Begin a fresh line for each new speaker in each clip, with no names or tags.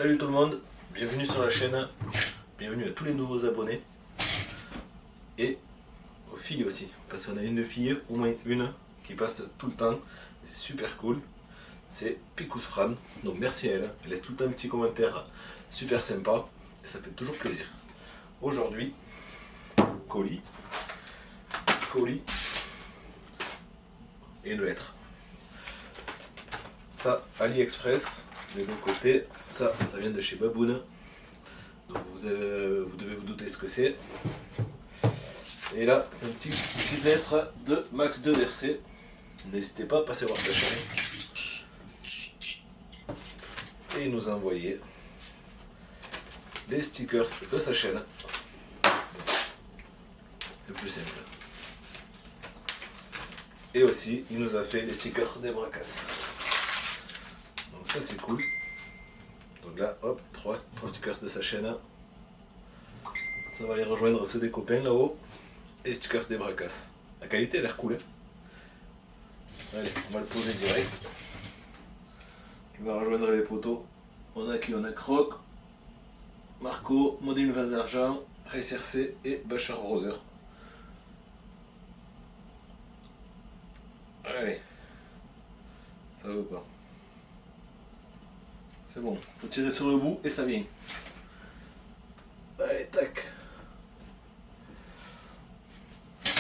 Salut tout le monde, bienvenue sur la chaîne, bienvenue à tous les nouveaux abonnés et aux filles aussi, parce qu'on a une fille, au moins une, qui passe tout le temps, c'est super cool, c'est Picous Fran, donc merci à elle, elle laisse tout le temps un petit commentaire super sympa et ça fait toujours plaisir. Aujourd'hui, colis et une lettre. Ça, AliExpress. Les deux côtés, ça vient de chez Baboon. Donc vous devez vous douter ce que c'est. Et là, c'est une petite lettre de Max de Verset. N'hésitez pas à passer voir sa chaîne. Et il nous a envoyé les stickers de sa chaîne. C'est plus simple. Et aussi, il nous a fait les stickers des Bracas. Donc ça c'est cool. Donc là, hop, 3 stickers de sa chaîne. Ça va aller rejoindre ceux des copains là-haut. Et stickers des Bracas. La qualité a l'air cool. Hein. Allez, on va le poser direct. Il va rejoindre les poteaux. On a qui? On a Croc, Marco, Module Vase d'Argent, Racer C et Bachar Browser. Allez. Ça va ou pas? C'est bon, faut tirer sur le bout et ça vient. Allez, tac.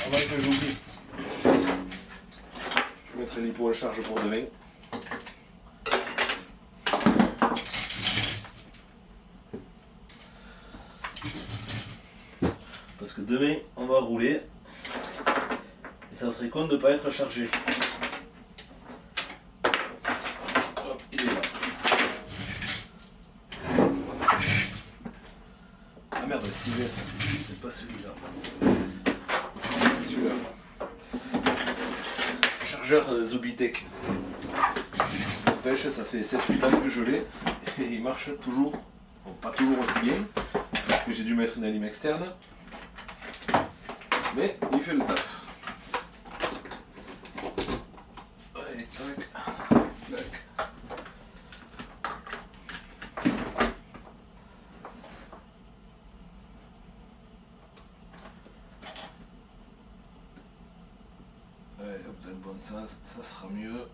Avant que j'oublie, je mettrai l'hypo en charge pour demain. Parce que demain, on va rouler. Et ça serait con de ne pas être chargé. Hop, il est là. Ah merde, 6S, c'est pas celui-là. C'est celui-là. Chargeur Zobitech. N'empêche, ça fait 7-8 ans que je l'ai et il marche toujours. Bon, pas toujours aussi bien, parce que j'ai dû mettre une allime externe. Mais il fait le taf. Allez, tac, tac. Allez, hop, dans le bon sens, ça sera mieux.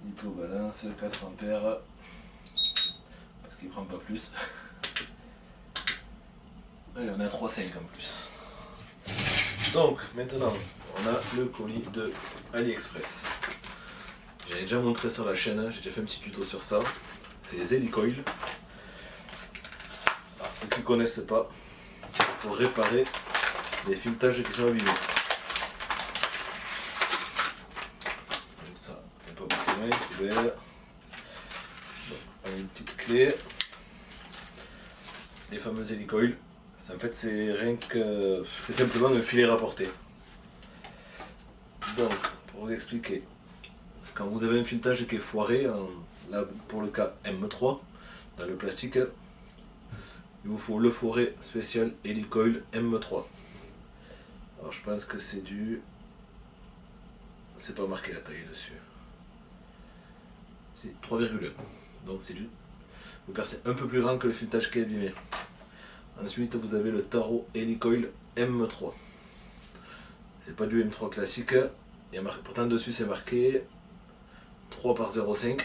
Hypobalance, 4 ampères, parce qu'il prend pas plus. Allez, on est à 3,5 en plus. Donc, maintenant, on a le colis de AliExpress. J'avais déjà montré sur la chaîne, j'ai déjà fait un petit tuto sur ça. C'est les hélicoils. Alors, ceux qui ne connaissent pas, pour réparer les fileutages qui sont abîmés. Comme ça, il n'y a pas beaucoup de poubelle. Une petite clé. Les fameux hélicoils. En fait, c'est rien que. C'est simplement un filet rapporté. Donc, pour vous expliquer, quand vous avez un filetage qui est foiré, là pour le cas M3, dans le plastique, il vous faut le foret spécial hélicoil M3. Alors, je pense que c'est du. C'est pas marqué la taille dessus. C'est 3,1. Donc, c'est du. Vous percez un peu plus grand que le filetage qui est abîmé. Ensuite, vous avez le Taro Hélicoil M3. C'est pas du M3 classique. Pourtant, dessus, c'est marqué 3 par 0,5.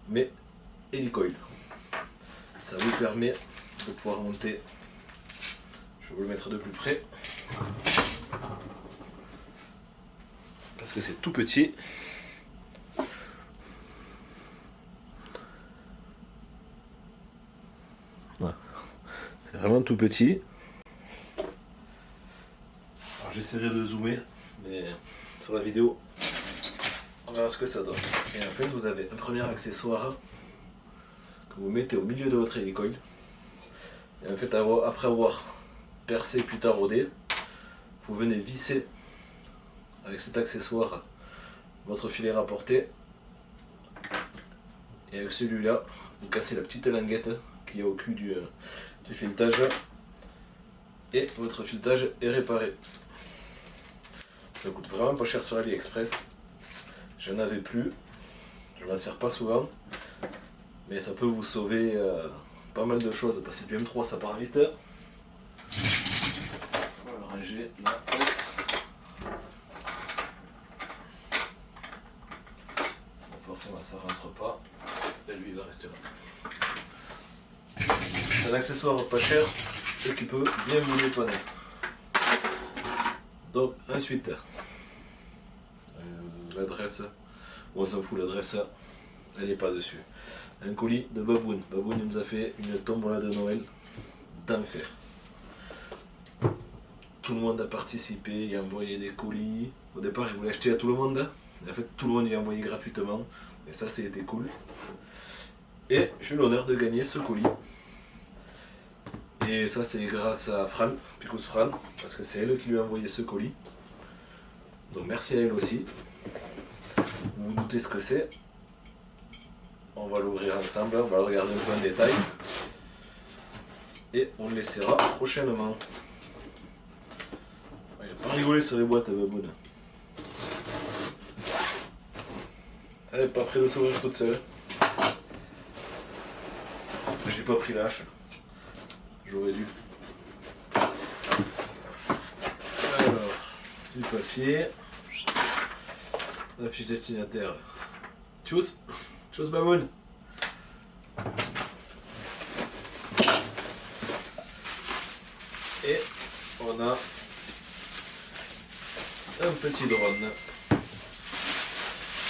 Mais hélicoil. Ça vous permet de pouvoir monter. Je vais vous le mettre de plus près. Parce que c'est tout petit. Voilà. C'est vraiment tout petit. Alors j'essaierai de zoomer, mais sur la vidéo, on verra ce que ça donne. Et en fait, vous avez un premier accessoire que vous mettez au milieu de votre hélicoil. Et en fait, après avoir percé puis taraudé, vous venez visser avec cet accessoire votre filet rapporté. Et avec celui-là, vous cassez la petite languette qui est au cul du filetage et votre filetage est réparé. Ça coûte vraiment pas cher sur AliExpress. j'en avais plus. Je m'en sers pas souvent. Mais ça peut vous sauver pas mal de choses. Parce que du M3 ça part vite. On va le ranger là. Bon, forcément ça rentre pas. Et lui il va rester là. C'est un accessoire pas cher et qui peut bien vous dépanner. Donc ensuite, l'adresse, on s'en fout, l'adresse, elle n'est pas dessus. Un colis de Baboon. Baboon nous a fait une tombola de Noël d'enfer. Tout le monde a participé, il a envoyé des colis. Au départ, il voulait acheter à tout le monde. Et en fait, tout le monde lui a envoyé gratuitement. Et ça, c'était cool. Et j'ai eu l'honneur de gagner ce colis. Et ça, c'est grâce à Fran, Picos Fran, parce que c'est elle qui lui a envoyé ce colis. Donc merci à elle aussi. Vous vous doutez ce que c'est. On va l'ouvrir ensemble, on va le regarder un peu en détail. Et on le laissera prochainement. Il n'a pas rigolé sur les boîtes à Baboon. Elle n'est pas prêt de s'ouvrir toute seule. J'ai pas pris l'âche. J'aurais dû. Alors, du papier. La fiche destinataire. Tchuss. Tchuss Baboon. Et on a un petit drone.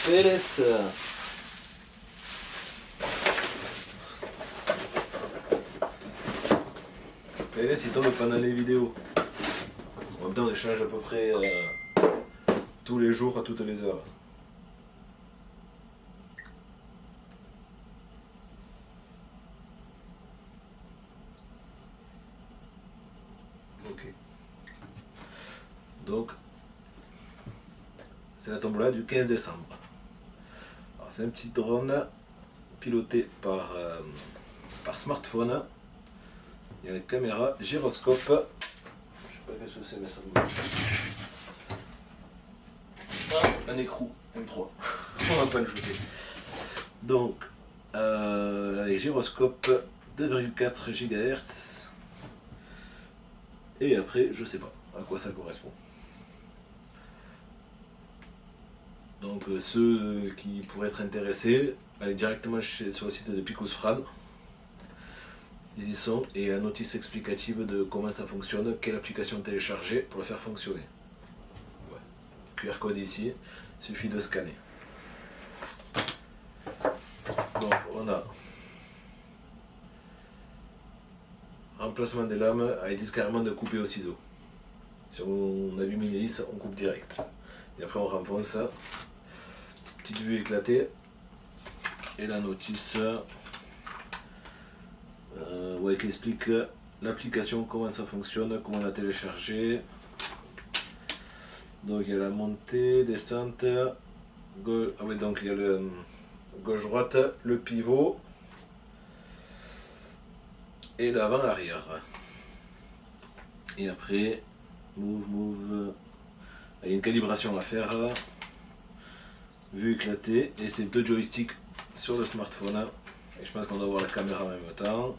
PLS. PLS il tombe pendant les vidéos. En même temps on échange à peu près tous les jours à toutes les heures. Ok. Donc c'est la tombola du 15 décembre. C'est un petit drone piloté par smartphone. Il y a une caméra gyroscope. Je sais pas qu'est-ce que c'est, mais ça me un écrou M3. On va pas le jeter. Donc, les gyroscope 2,4 GHz. Et après, je sais pas à quoi ça correspond. Donc ceux qui pourraient être intéressés, allez directement sur le site de Picos Fran. Ils y sont et la notice explicative de comment ça fonctionne, quelle application télécharger pour le faire fonctionner. Ouais. QR code ici, il suffit de scanner. Donc on a remplacement des lames, ils disent carrément de couper au ciseau. Si on abîme une hélice, on coupe direct. Et après on renfonce. Petite vue éclatée. Et la notice ouais, qui explique l'application, comment ça fonctionne, comment la télécharger. Donc il y a la montée, descente, ah oui, donc il y a le gauche-droite, le pivot et l'avant-arrière. Et après, move, il y a une calibration à faire, vue éclatée, et c'est 2 joysticks sur le smartphone. Et je pense qu'on doit voir la caméra en même temps.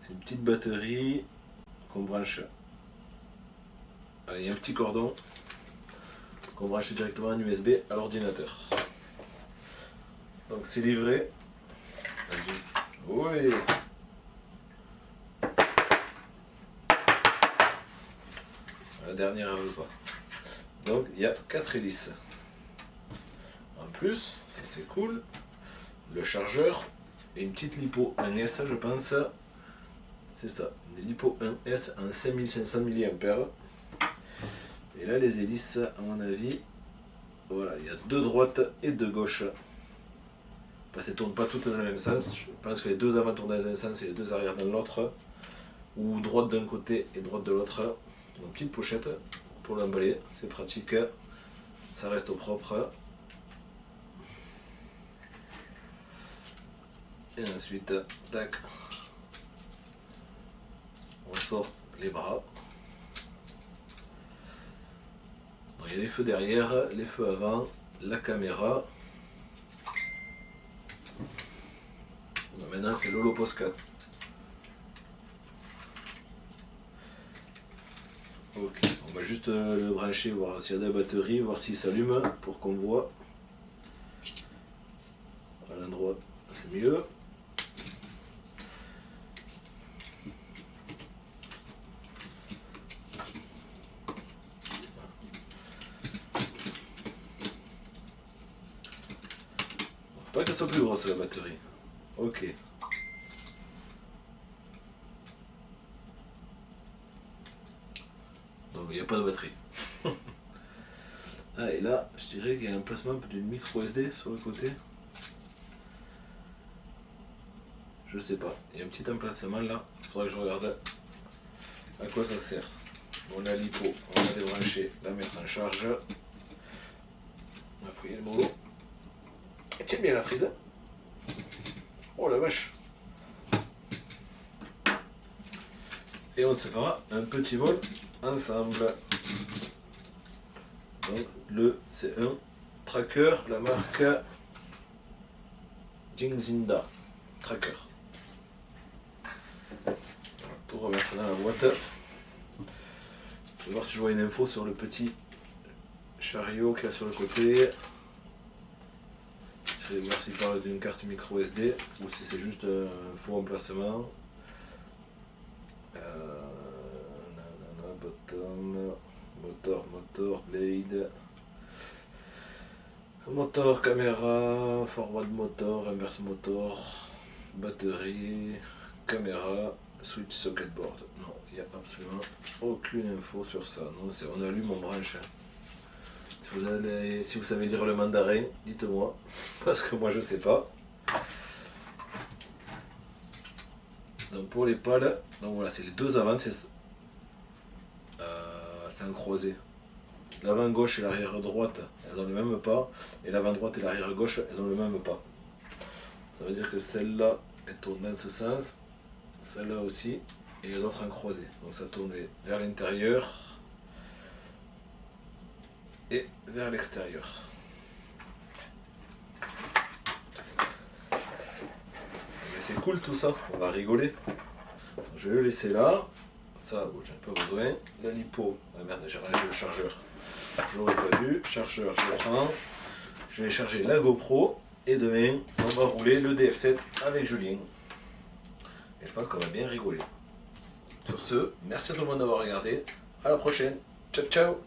C'est une petite batterie qu'on branche. Il y a un petit cordon qu'on branche directement en USB à l'ordinateur. Donc c'est livré. Oui. La dernière elle veut pas. Donc il y a 4 hélices. En plus, ça c'est cool, le chargeur et une petite lipo 1S je pense. C'est ça, une lipo 1S en 5500 mAh. Et là les hélices à mon avis, voilà, il y a 2 droites et 2 gauches. Parce qu'elles ne tournent pas toutes dans le même sens. Je pense que les 2 avant tournent dans un sens et les 2 arrière dans l'autre. Ou droite d'un côté et droite de l'autre. Une petite pochette pour l'emballer, c'est pratique. Ça reste au propre. Et ensuite, tac, on sort les bras. Donc, il y a les feux derrière, les feux avant, la caméra. maintenant c'est l'Holopos 4. Ok, on va juste le brancher, voir s'il y a de la batterie, voir s'il s'allume pour qu'on voit. À l'endroit, c'est mieux. Faut pas qu'elle soit plus grosse la batterie. Ok. Donc il n'y a pas de batterie. Ah, et là, je dirais qu'il y a un placement d'une micro SD sur le côté. Je sais pas. Il y a un petit emplacement là. Il faudra que je regarde à quoi ça sert. Bon, la lipo, on va débrancher, la mettre en charge. On va fouiller le mollo. Et tiens bien la prise. Oh la vache. Et on se fera un petit vol ensemble. Donc c'est un tracker, la marque Jingzinda Tracker. Pour remettre dans la boîte. Je vais voir si je vois une info sur le petit chariot qu'il y a sur le côté. Voir s'il parle d'une carte micro SD ou si c'est juste un faux emplacement. Bottom, motor, blade, motor, caméra, forward motor, inverse motor, batterie, caméra, switch socket board. Non, il n'y a absolument aucune info sur ça. Non, on allume, on branche. Si vous savez lire le mandarin, dites-moi, parce que moi je sais pas. Donc pour les pales, donc voilà, c'est les deux avant, c'est un croisé. L'avant gauche et l'arrière droite, elles ont le même pas, et l'avant droite et l'arrière gauche, elles ont le même pas. Ça veut dire que celle-là, elle tourne dans ce sens, celle-là aussi, et les autres en croisé. Donc ça tourne vers l'intérieur et vers l'extérieur. Mais c'est cool tout ça, on va rigoler. Je vais le laisser là. Ça, bon, j'ai un peu besoin. La lipo, ah merde, j'ai rangé le chargeur. Je l'aurais pas vu. Chargeur, je le prends. Je vais charger la GoPro. Et demain, on va rouler le DF7 avec Julien. Et je pense qu'on va bien rigoler. Sur ce, merci à tout le monde d'avoir regardé. À la prochaine. Ciao, ciao.